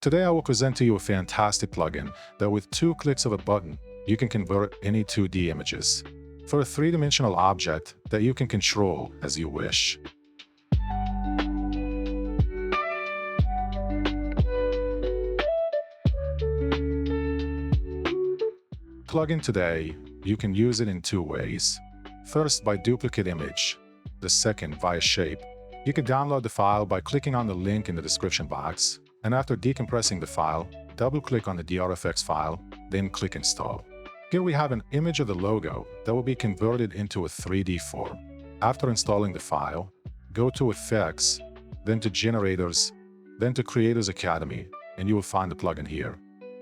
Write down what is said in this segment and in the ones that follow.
Today I will present to you a fantastic plugin that with 2 clicks of a button, you can convert any 2D images for a 3-dimensional object that you can control as you wish. Plugin today, you can use it in 2 ways. First, by duplicate image. The second, via shape. You can download the file by clicking on the link in the description box, and after decompressing the file, double-click on the DRFX file, then click Install. Here we have an image of the logo that will be converted into a 3D form. After installing the file, go to Effects, then to Generators, then to Creators Academy, and you will find the plugin here.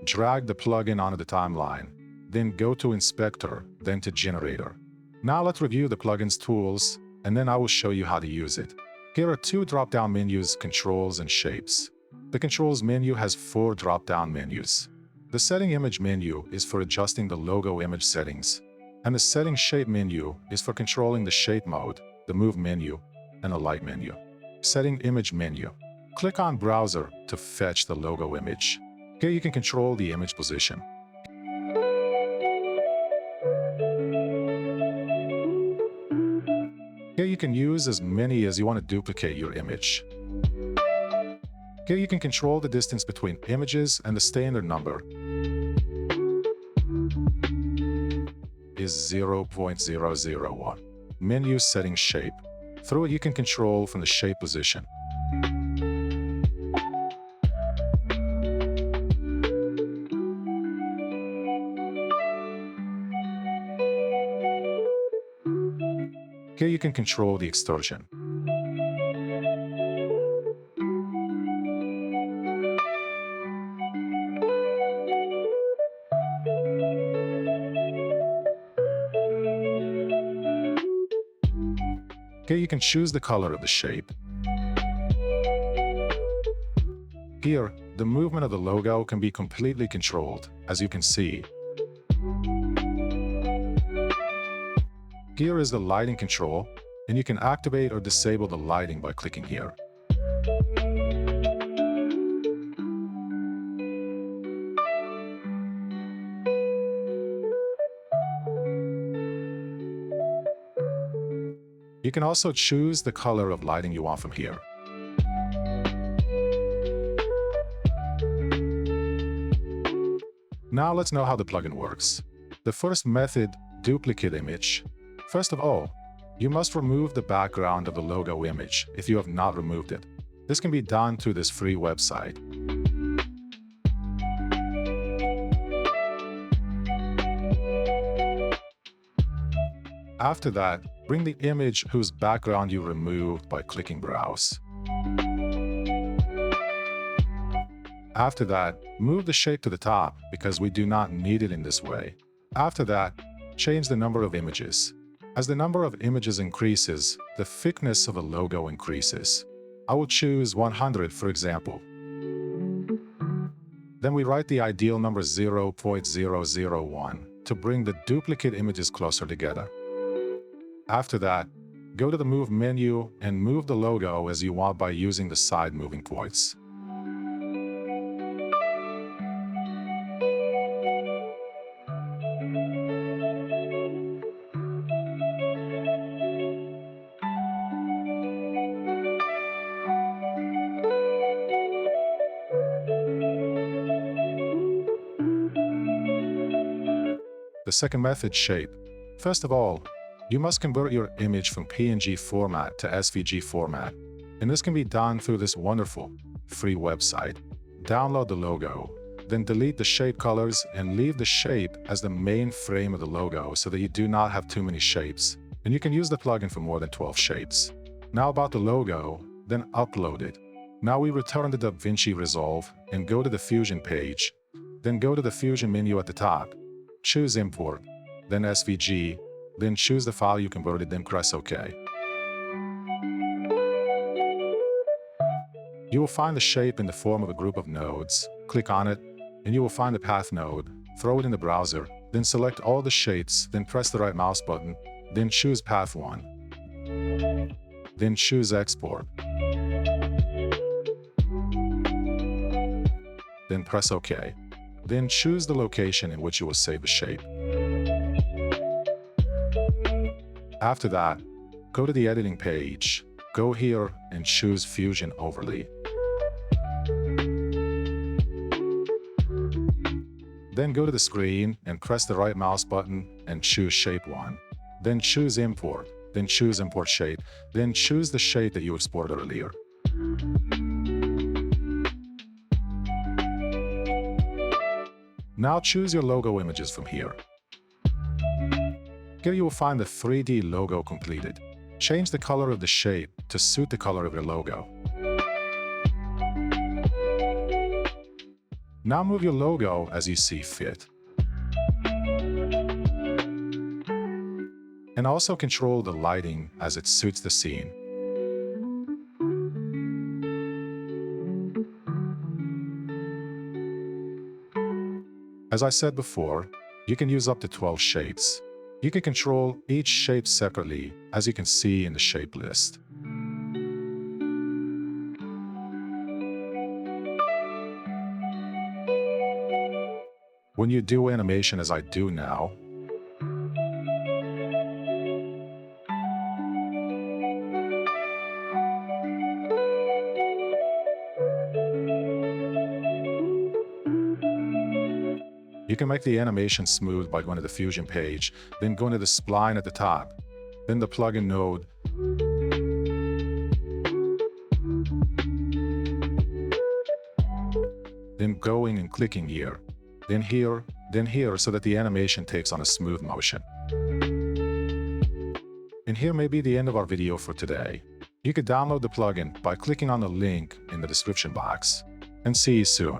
Drag the plugin onto the timeline, then go to Inspector, then to Generator. Now let's review the plugin's tools, and then I will show you how to use it. Here are 2 drop-down menus, Controls and Shapes. The Controls menu has 4 drop-down menus. The Setting Image menu is for adjusting the logo image settings, and the Setting Shape menu is for controlling the shape mode, the Move menu, and the Light menu. Setting Image menu. Click on Browser to fetch the logo image. Here you can control the image position. Here you can use as many as you want to duplicate your image. Here you can control the distance between images, and the standard number is 0.001. Menu Setting Shape. Through it you can control from the shape position. Here you can control the extrusion. Here you can choose the color of the shape. Here, the movement of the logo can be completely controlled, as you can see. Here is the lighting control, and you can activate or disable the lighting by clicking here. You can also choose the color of lighting you want from here. Now let's know how the plugin works. The first method, duplicate image. First of all, you must remove the background of the logo image if you have not removed it. This can be done through this free website. After that, bring the image whose background you removed by clicking Browse. After that, move the shape to the top because we do not need it in this way. After that, change the number of images. As the number of images increases, the thickness of a logo increases. I will choose 100 for example. Then we write the ideal number 0.001 to bring the duplicate images closer together. After that, go to the Move menu and move the logo as you want by using the side moving points. The second method, shape. First of all, you must convert your image from PNG format to SVG format, and this can be done through this wonderful, free website. Download the logo, then delete the shape colors and leave the shape as the main frame of the logo so that you do not have too many shapes, and you can use the plugin for more than 12 shapes. Now about the logo, then upload it. Now we return to DaVinci Resolve and go to the Fusion page, then go to the Fusion menu at the top, choose Import, then SVG, then choose the file you converted, then press OK. You will find the shape in the form of a group of nodes. Click on it, and you will find the path node. Throw it in the browser, then select all the shapes, then press the right mouse button, then choose Path 1. Then choose Export. then press OK. Then choose the location in which you will save the shape. After that, go to the editing page, go here and choose Fusion Overlay. Then go to the screen and press the right mouse button and choose Shape 1. Then choose Import, then choose Import Shape, then choose the shape that you exported earlier. Now choose your logo images from here. Here you will find the 3D logo completed. Change the color of the shape to suit the color of your logo. Now move your logo as you see fit. And also control the lighting as it suits the scene. As I said before, you can use up to 12 shapes. You can control each shape separately, as you can see in the shape list. When you do animation as I do now, you can make the animation smooth by going to the Fusion page, then going to the spline at the top, then the plugin node, then going and clicking here, then here so that the animation takes on a smooth motion. And here may be the end of our video for today. You could download the plugin by clicking on the link in the description box. And see you soon.